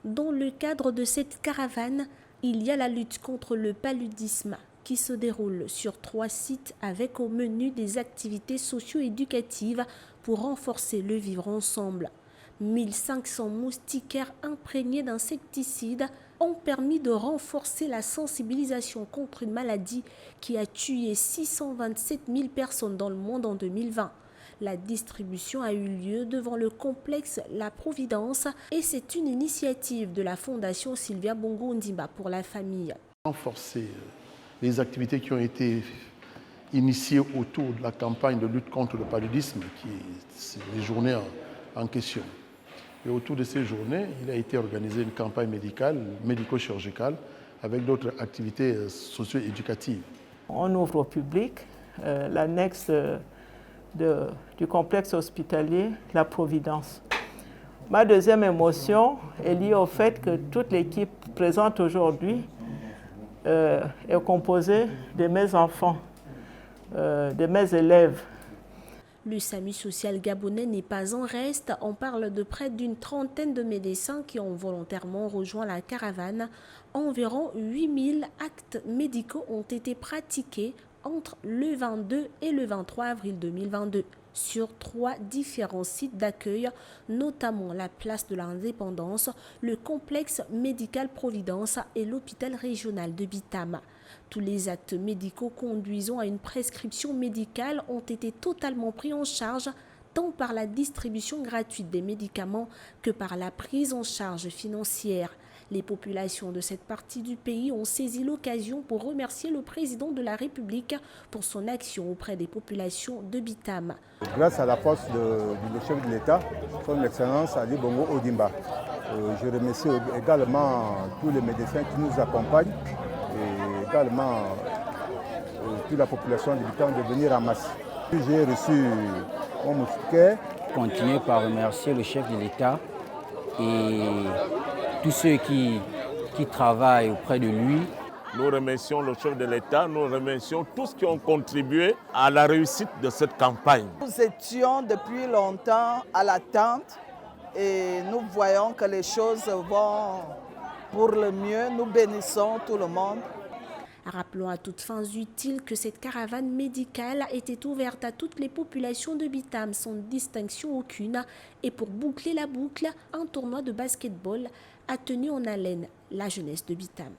Dans le cadre de cette caravane, il y a la lutte contre le paludisme qui se déroule sur 3 sites avec au menu des activités socio-éducatives pour renforcer le vivre ensemble. 1500 moustiquaires imprégnés d'insecticides ont permis de renforcer la sensibilisation contre une maladie qui a tué 627 000 personnes dans le monde en 2020. La distribution a eu lieu devant le complexe La Providence et c'est une initiative de la Fondation Sylvia Bongo Ondimba pour la famille. Renforcer les activités qui ont été initiées autour de la campagne de lutte contre le paludisme, qui est les journées en question. Et autour de ces journées, il a été organisé une campagne médicale, médico-chirurgicale, avec d'autres activités socio-éducatives. On ouvre au public l'annexe du complexe hospitalier La Providence. Ma deuxième émotion est liée au fait que toute l'équipe présente aujourd'hui est composée de mes enfants, de mes élèves. Le SAMU social gabonais n'est pas en reste. On parle de près d'une trentaine de médecins qui ont volontairement rejoint la caravane. Environ 8000 actes médicaux ont été pratiqués entre le 22 et le 23 avril 2022 sur 3 différents sites d'accueil, notamment la place de l'Indépendance, le complexe médical Providence et l'hôpital régional de Bitam. Tous les actes médicaux conduisant à une prescription médicale ont été totalement pris en charge, tant par la distribution gratuite des médicaments que par la prise en charge financière. Les populations de cette partie du pays ont saisi l'occasion pour remercier le président de la République pour son action auprès des populations de Bitam. Grâce à la force du chef de l'État, son Excellence Ali Bongo Ondimba, je remercie également tous les médecins qui nous accompagnent et également toute la population de Bitam de venir en masse. J'ai reçu mon moustiquaire. Continuer par remercier le chef de l'État et tous ceux qui travaillent auprès de lui. Nous remercions le chef de l'État, nous remercions tous qui ont contribué à la réussite de cette campagne. Nous étions depuis longtemps à l'attente et nous voyons que les choses vont pour le mieux. Nous bénissons tout le monde. Rappelons à toutes fins utiles que cette caravane médicale était ouverte à toutes les populations de Bitam sans distinction aucune. Et pour boucler la boucle, un tournoi de basketball a tenu en haleine la jeunesse de Bitam.